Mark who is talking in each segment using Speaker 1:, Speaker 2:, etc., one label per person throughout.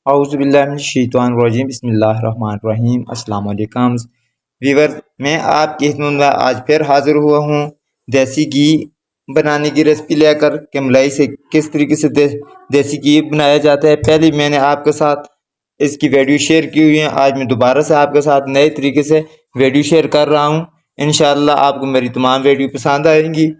Speaker 1: اعوذ باللہ من الشیطان الرجیم بسم اللہ الرحمن الرحیم۔ السلام علیکم ویور، میں آپ کی خدمت میں آج پھر حاضر ہوا ہوں دیسی گھی بنانے کی ریسپی لے کر کہ ملائی سے کس طریقے سے دیسی گھی بنایا جاتا ہے۔ پہلے میں نے آپ کے ساتھ اس کی ویڈیو شیئر کی ہوئی ہے، آج میں دوبارہ سے آپ کے ساتھ نئے طریقے سے ویڈیو شیئر کر رہا ہوں۔ انشاءاللہ آپ کو میری تمام ویڈیو پسند آئیں گی۔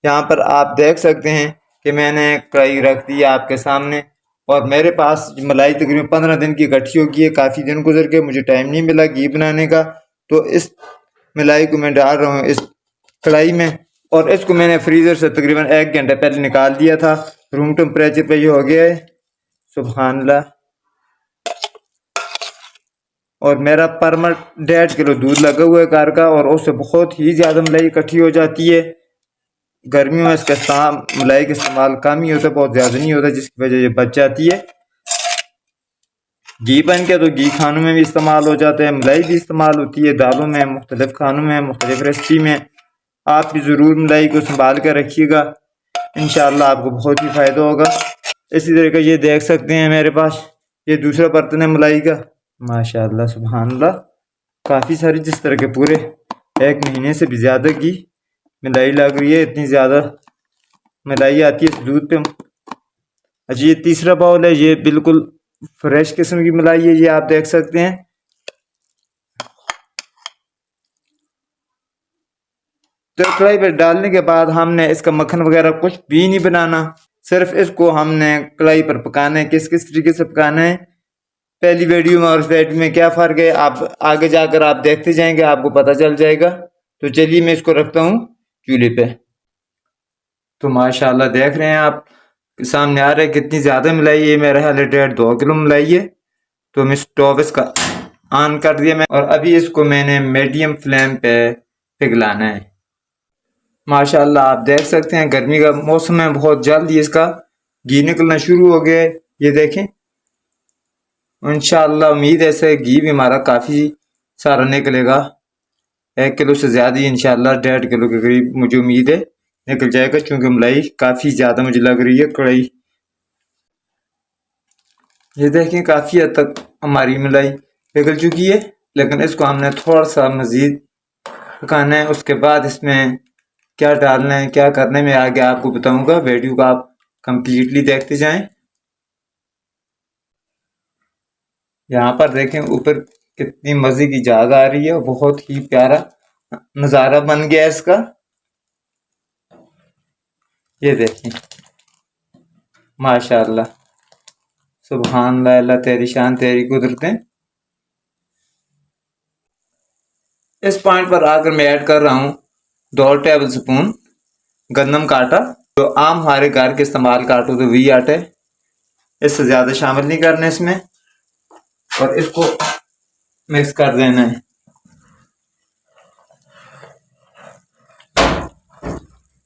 Speaker 1: یہاں پر آپ دیکھ سکتے ہیں کہ میں نے کڑھائی رکھ دی آپ کے سامنے، اور میرے پاس ملائی تقریباً 15 دن کی اکٹھی ہو گئی ہے۔ کافی دن گزر کے مجھے ٹائم نہیں ملا گھی بنانے کا، تو اس ملائی کو میں ڈال رہا ہوں اس کڑھائی میں، اور اس کو میں نے فریزر سے تقریباً 1 گھنٹہ پہلے نکال دیا تھا۔ روم ٹمپریچر پہ یہ ہو گیا ہے، سبحان اللہ۔ اور میرا پرمٹ 1.5 کلو دودھ لگا ہوا ہے گھر کا، اور اس سے بہت ہی زیادہ ملائی اکٹھی ہو جاتی ہے۔ گرمیوں میں اس کا ملائی کا استعمال کم ہی ہوتا ہے، بہت زیادہ نہیں ہوتا، جس کی وجہ یہ بچ جاتی ہے۔ گھی بن کے تو گھی کھانوں میں بھی استعمال ہو جاتا ہے، ملائی بھی استعمال ہوتی ہے دالوں میں، مختلف کھانوں میں، مختلف ریسپی میں۔ آپ بھی ضرور ملائی کو سنبھال کر رکھیے گا، انشاءاللہ آپ کو بہت ہی فائدہ ہوگا۔ اسی طرح کا یہ دیکھ سکتے ہیں میرے پاس یہ دوسرا برتن ہے ملائی کا، ماشاءاللہ سبحان اللہ، کافی ساری، جس طرح کے پورے 1 مہینے سے بھی زیادہ کی ملائی لگ رہی ہے، اتنی زیادہ ملائی آتی ہے اس دودھ پہ۔ اچھا، یہ تیسرا باؤل ہے، یہ بالکل فریش قسم کی ملائی ہے، یہ آپ دیکھ سکتے ہیں۔ تو کڑھائی پہ ڈالنے کے بعد ہم نے اس کا مکھن وغیرہ کچھ بھی نہیں بنانا، صرف اس کو ہم نے کڑھائی پر پکانا ہے۔ کس طریقے سے پکانا ہے، پہلی ویڈیو میں اور اس ویڈیو میں کیا فرق ہے، آپ آگے جا کر آپ دیکھتے جائیں گے، آپ کو پتہ چل جائے گا۔ تو چلیے میں اس کو رکھتا ہوں چولہے پہ۔ تو ماشاءاللہ دیکھ رہے ہیں آپ سامنے آ رہا ہے کتنی زیادہ ملائی ہے، میرا حال 1.5-2 کلو ملائی ہے۔ تو میں اسٹوو اس کا آن کر دیا میں، اور ابھی اس کو میں نے میڈیم فلیم پہ پگھلانا ہے۔ ماشاءاللہ آپ دیکھ سکتے ہیں گرمی کا موسم ہے، بہت جلد ہی اس کا گھی نکلنا شروع ہو گیا ہے، یہ دیکھیں۔ انشاءاللہ امید ہے سے گھی بھی ہمارا کافی سارا نکلے گا، 1 کلو سے زیادہ ہی، انشاءاللہ 1.5 کلو کے قریب مجھے امید ہے نکل جائے گا، چونکہ ملائی کافی زیادہ مجھے لگ رہی ہے کڑھائی۔ یہ دیکھیں کافی حد تک ہماری ملائی پگھل چکی ہے، لیکن اس کو ہم نے تھوڑا سا مزید پکانا ہے۔ اس کے بعد اس میں کیا ڈالنا ہے، کیا کرنے میں آگے آپ کو بتاؤں گا، ویڈیو کو آپ کمپلیٹلی دیکھتے جائیں۔ یہاں پر دیکھیں اوپر کتنی مزے کی جھاگ آ رہی ہے، بہت ہی پیارا نظارہ بن گیا اس کا، یہ دیکھیں ماشاءاللہ سبحان اللہ، اللہ تیری شان تیری قدرتیں۔ اس پوائنٹ پر آ کر میں ایڈ کر رہا ہوں 2 ٹیبل سپون گندم کا آٹا، جو عام ہمارے گھر کے استعمال کا آٹا تو وہی آٹا ہے، اس سے زیادہ شامل نہیں کرنا اس میں، اور اس کو مکس کر دینا ہے۔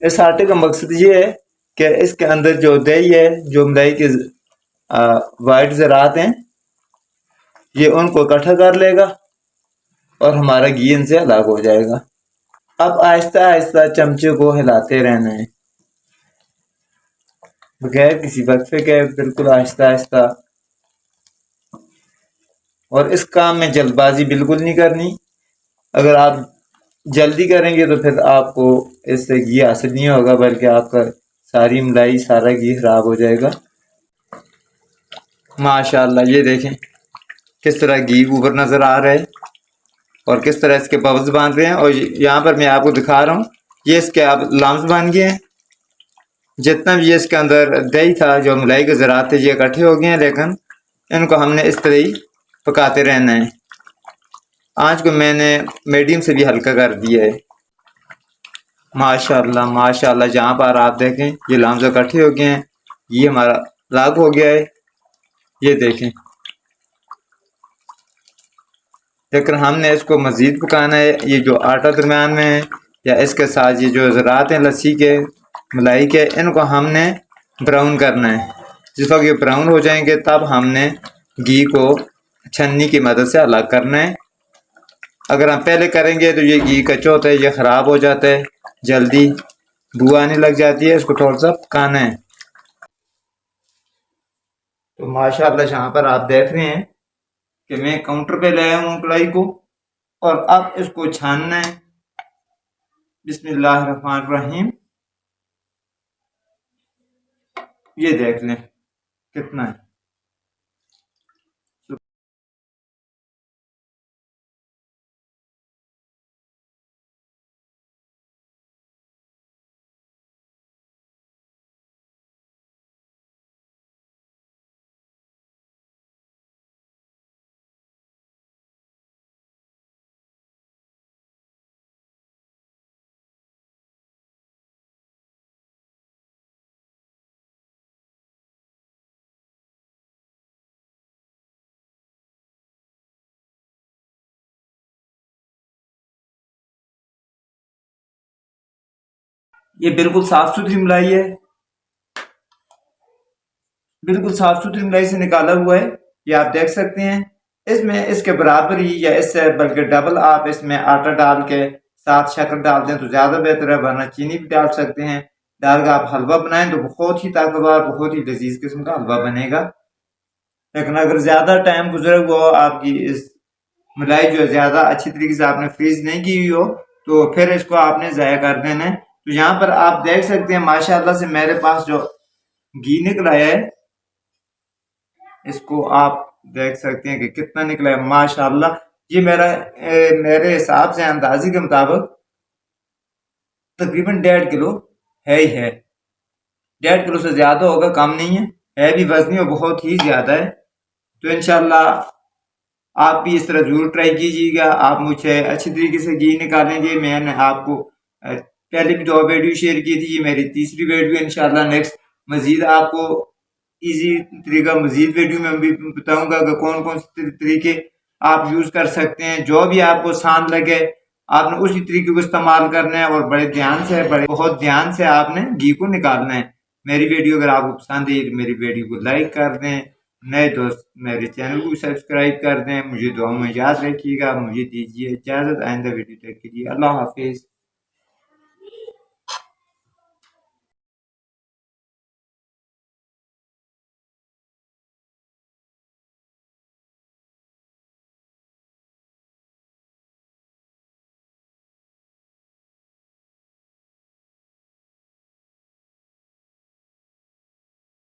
Speaker 1: اس آٹے کا مقصد یہ ہے کہ اس کے اندر جو دہی ہے، جو ملائی کے وائٹ ذرات ہیں، یہ ان کو اکٹھا کر لے گا، اور ہمارا گھی ان سے الگ ہو جائے گا۔ اب آہستہ آہستہ چمچے کو ہلاتے رہنا ہے، بغیر کسی وقفے کے، بالکل آہستہ آہستہ۔ اور اس کام میں جلد بازی بالکل نہیں کرنی، اگر آپ جلدی کریں گے تو پھر آپ کو اس سے گھی حاصل نہیں ہوگا، بلکہ آپ کا ساری ملائی، سارا گھی خراب ہو جائے گا۔ ماشاءاللہ یہ دیکھیں کس طرح گھی اوپر نظر آ رہا ہے، اور کس طرح اس کے ببلز بن رہے ہیں، اور یہاں پر میں آپ کو دکھا رہا ہوں یہ اس کے اب لمس بن گئے ہیں۔ جتنا بھی اس کے اندر دہی تھا، جو ملائی کے ذرات تھے، یہ اکٹھے ہو گئے ہیں، لیکن ان کو ہم نے اس طرح ہی پکاتے رہنا ہے۔ آنچ کو میں نے میڈیم سے بھی ہلکا کر دیا ہے۔ ماشاءاللہ ماشاءاللہ، جہاں پر آپ دیکھیں یہ لمس اکٹھے ہو گئے ہیں، یہ ہمارا لاگ ہو گیا ہے، یہ دیکھیں۔ لیکن ہم نے اس کو مزید پکانا ہے، یہ جو آٹا درمیان میں ہے، یا اس کے ساتھ یہ جو ذرات ہیں لسی کے، ملائی کے، ان کو ہم نے براؤن کرنا ہے۔ جس وقت یہ براؤن ہو جائیں گے، تب ہم نے گھی کو چھننی کی مدد سے الگ کرنا ہے۔ اگر ہم پہلے کریں گے تو یہ گھی کچا ہوتا ہے، یہ خراب ہو جاتا ہے، جلدی بو آنے لگ جاتی ہے، اس کو تھوڑا سا پکانا ہے۔ تو ماشاءاللہ یہاں پر آپ دیکھ رہے ہیں کہ میں کاؤنٹر پہ لایا ہوں کڑھائی کو، اور اب اس کو چھاننا ہے۔ بسم اللہ الرحمن الرحیم۔ یہ دیکھ لیں کتنا ہے۔ یہ بالکل صاف ستھری ملائی ہے، بالکل صاف ستھری ملائی سے نکالا ہوا ہے، یہ آپ دیکھ سکتے ہیں۔ اس میں اس کے برابر ہی یا اس سے بلکہ ڈبل آپ اس میں آٹا ڈال کے ساتھ شکر ڈال دیں تو زیادہ بہتر ہے، ورنہ چینی بھی ڈال سکتے ہیں۔ ڈال کے آپ حلوہ بنائیں تو بہت ہی طاقتور، بہت ہی لذیذ قسم کا حلوہ بنے گا۔ لیکن اگر زیادہ ٹائم گزرے ہوا ہو، آپ کی اس ملائی جو ہے زیادہ اچھی طریقے سے آپ نے فریز نہیں کی ہوئی ہو، تو پھر اس کو آپ نے ضائع کر دینا ہے۔ تو یہاں پر آپ دیکھ سکتے ہیں ماشاءاللہ سے میرے پاس جو گھی نکل آیا ہے، اس کو آپ دیکھ سکتے ہیں کہ کتنا نکلا ہے ماشاءاللہ۔ یہ میرے حساب سے اندازے کے مطابق تقریباً 1.5 کلو ہے ہی ہے، 1.5 کلو سے زیادہ ہوگا، کم نہیں ہے بھی وزنی اور بہت ہی زیادہ ہے۔ تو انشاءاللہ آپ بھی اس طرح ضرور ٹرائی کیجیے گا۔ آپ مجھے اچھی طریقے سے گھی نکالیں گے۔ میں نے آپ کو پہلے بھی 2 ویڈیو شیئر کی تھی، یہ میری تیسری ویڈیو انشاءاللہ۔ نیکسٹ مزید آپ کو ایزی طریقہ مزید ویڈیو میں بھی بتاؤں گا کہ کون کون سے طریقے آپ یوز کر سکتے ہیں۔ جو بھی آپ کو آسان لگے آپ نے اسی طریقے کو استعمال کرنا ہے، اور بہت دھیان سے آپ نے گھی کو نکالنا ہے۔ میری ویڈیو اگر آپ کو پسند ہے تو میری ویڈیو کو لائک کر دیں، نئے دوست میرے چینل کو سبسکرائب کر دیں۔ مجھے دعاؤں میں یاد رکھیے گا۔ مجھے دیجیے اجازت، آئندہ ویڈیو تک کے لیے اللہ حافظ۔